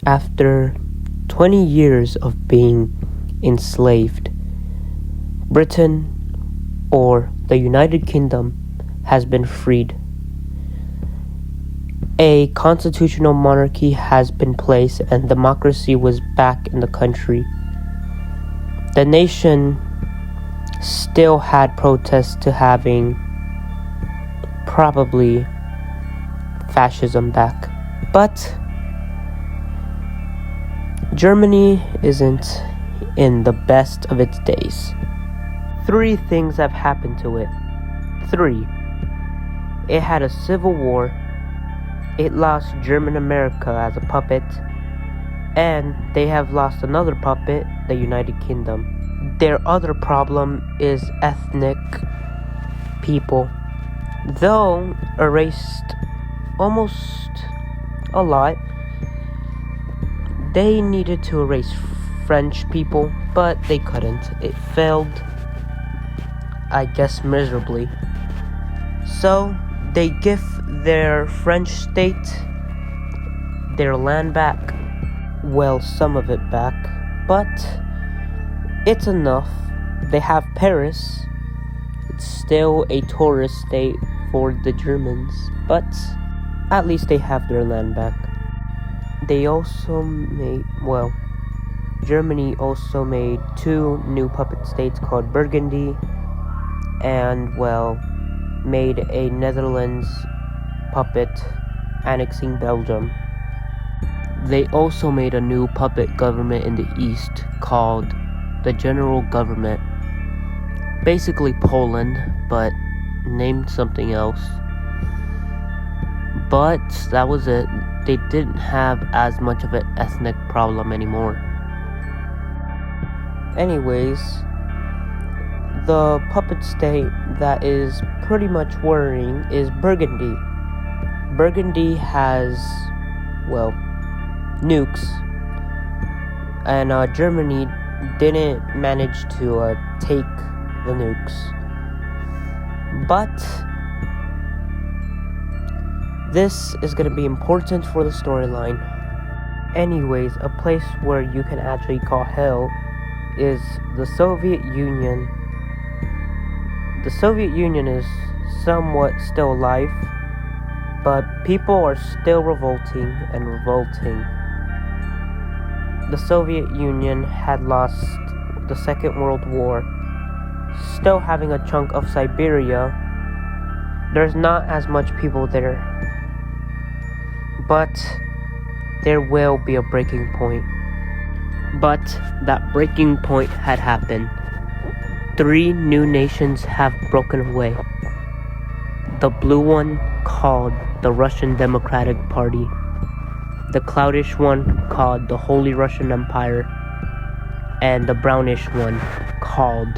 After 20 years of being enslaved, Britain, or the United Kingdom, has been freed. A constitutional monarchy has been placed and democracy was back in the country. The nation still had protests to having probably fascism back. But Germany isn't in the best of its days. 3 things have happened to it. 3. It had a civil war. It lost German America as a puppet. And they have lost another puppet, the United Kingdom. Their other problem is ethnic people. Though erased almost a lot, they needed to erase French people, but they couldn't. It failed, I guess, miserably. So they give their French state their land back. Well, some of it back, but it's enough. They have Paris. It's still a tourist state for the Germans, but at least they have their land back. Germany also made 2 new puppet states called Burgundy and, made a Netherlands puppet annexing Belgium. They also made a new puppet government in the east called the General Government. Basically Poland, but named something else. But that was it. They didn't have as much of an ethnic problem anymore. Anyways, the puppet state that is pretty much worrying is Burgundy. Burgundy has, nukes. And Germany didn't manage to take the nukes. But this is going to be important for the storyline. Anyways, a place where you can actually call hell is the Soviet Union. The Soviet Union is somewhat still alive, but people are still revolting. The Soviet Union had lost the Second World War, still having a chunk of Siberia. There's not as much people there, but there will be a breaking point. But that breaking point had happened. 3 new nations have broken away. The blue one, called the Russian Democratic Party. The cloudish one, called the Holy Russian Empire. And the brownish one, called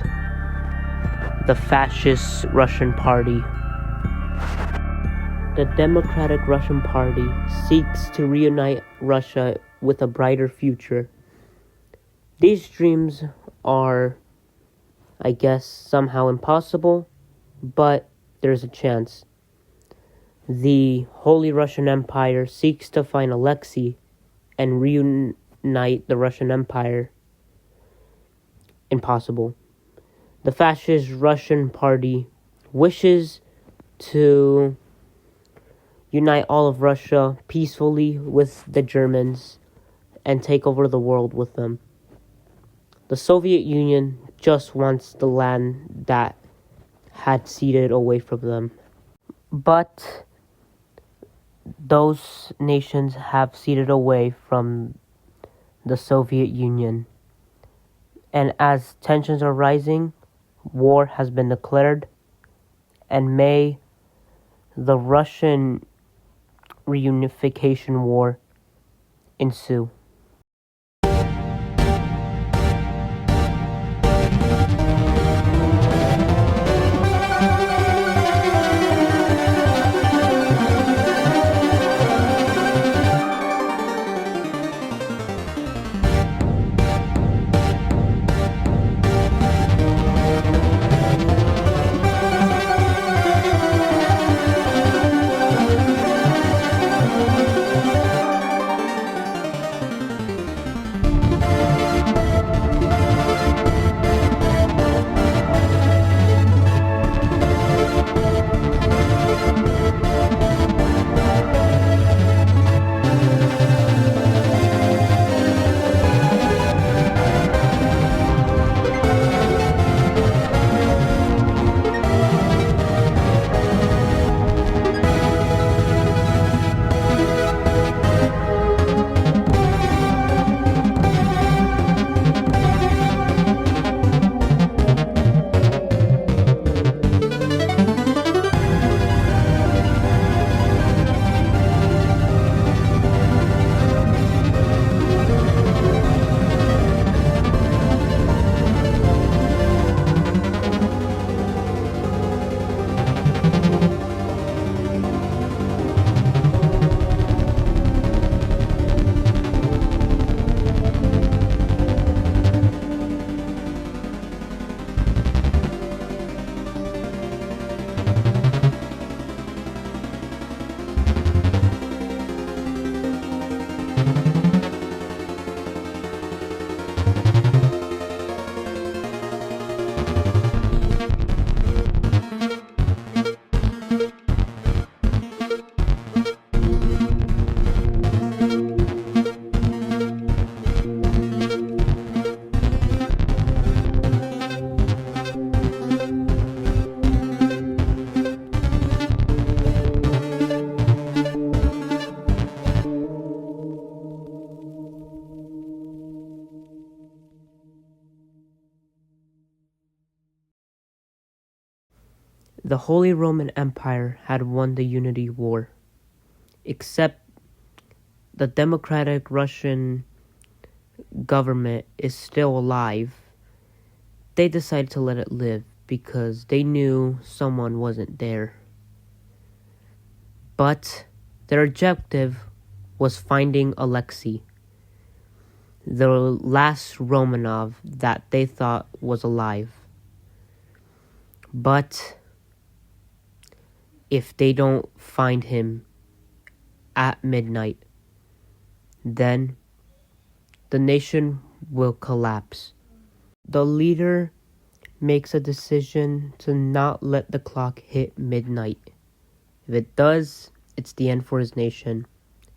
the Fascist Russian Party. The Democratic Russian Party seeks to reunite Russia with a brighter future. These dreams are, I guess, somehow impossible, but there's a chance. The Holy Russian Empire seeks to find Alexei and reunite the Russian Empire. Impossible. The Fascist Russian Party wishes to unite all of Russia peacefully with the Germans and take over the world with them. The Soviet Union just wants the land that had ceded away from them. But those nations have ceded away from the Soviet Union. And as tensions are rising, war has been declared, and may the Russian reunification war ensue. The Holy Roman Empire had won the Unity War, except the Democratic Russian government is still alive. They decided to let it live because they knew someone wasn't there. But their objective was finding Alexei, the last Romanov that they thought was alive. But if they don't find him at midnight, then the nation will collapse. The leader makes a decision to not let the clock hit midnight. If it does, it's the end for his nation,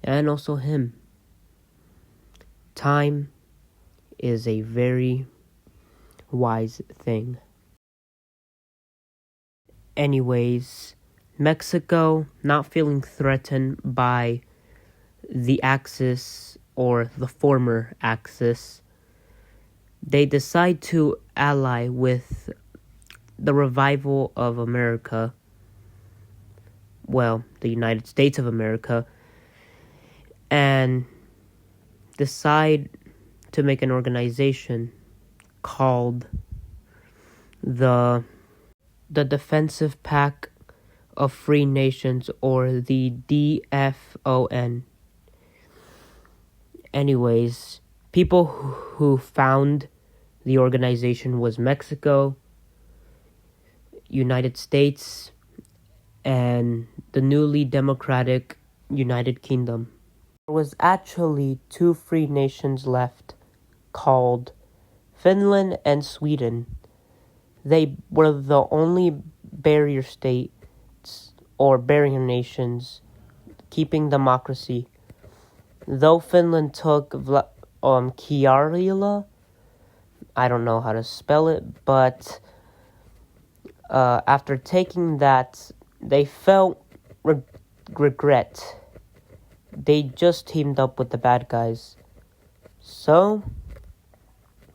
and also him. Time is a very wise thing. Anyways, Mexico, not feeling threatened by the Axis or the former Axis, they decide to ally with the revival of America, well, the United States of America, and decide to make an organization called the Defensive Pact of Free Nations, or the DFON. Anyways, people who found the organization was Mexico, United States, and the newly democratic United Kingdom. There was actually two free nations left, called Finland and Sweden. They were the only barrier states or barrier nations keeping democracy. Though Finland took Kiarila, I don't know how to spell it, but after taking that, they felt regret. They just teamed up with the bad guys. So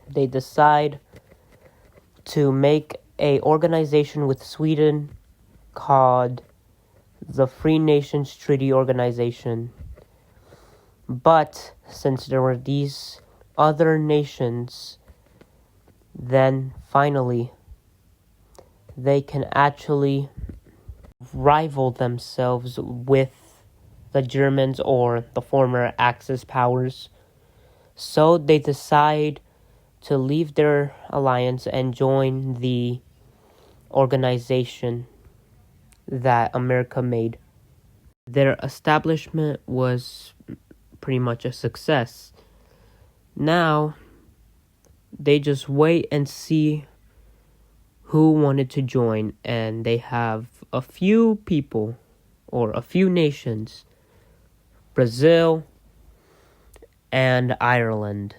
they decide to make a organization with Sweden called the Free Nations Treaty Organization. But since there were these other nations, then finally they can actually rival themselves with the Germans or the former Axis powers. So they decide to leave their alliance and join the organization that America made. Their establishment was pretty much a success. Now, they just wait and see who wanted to join, and they have a few people, or a few nations, Brazil and Ireland.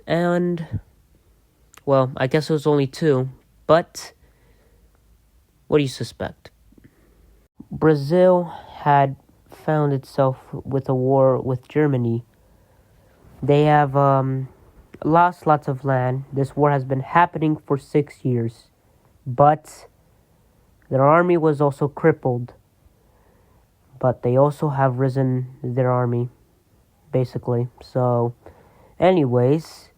And, well, I guess it was only two, but what do you suspect? Brazil had found itself with a war with Germany. They have lost lots of land. This war has been happening for 6 years, but their army was also crippled. But they also have risen their army, basically. So, anyways,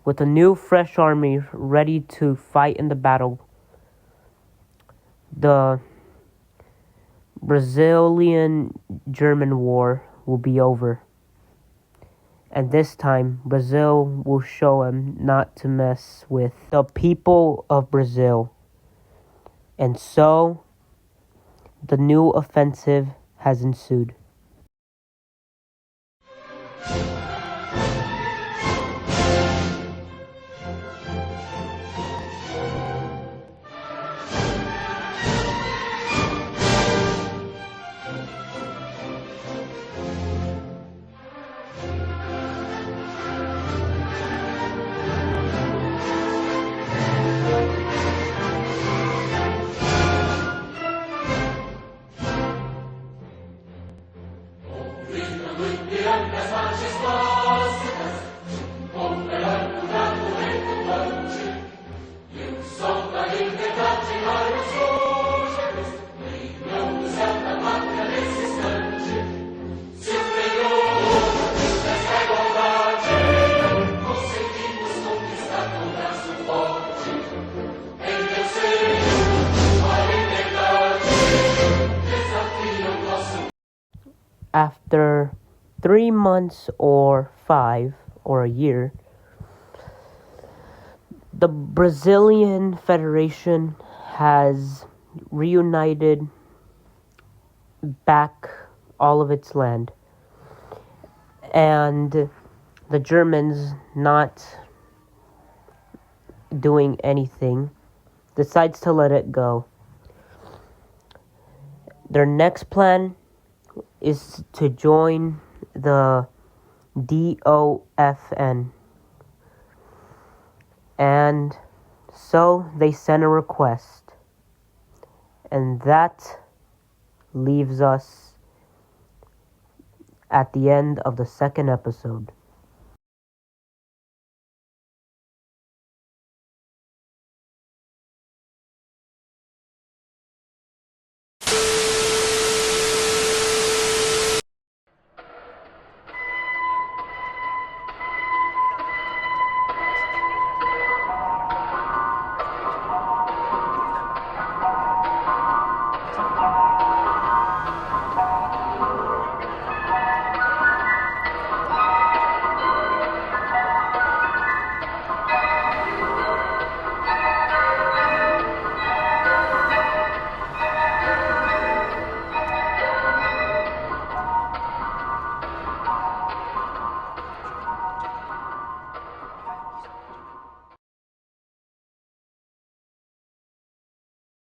with a new, fresh army ready to fight in the battle, the Brazilian-German war will be over. And this time, Brazil will show them not to mess with the people of Brazil. And so, the new offensive has ensued. Sopra il che cacci al suo after 3 months or 5 or a year, the Brazilian Federation has reunited back all of its land. And the Germans, not doing anything, decides to let it go. Their next plan is to join the DOFN. And so they sent a request. And that leaves us at the end of the second episode.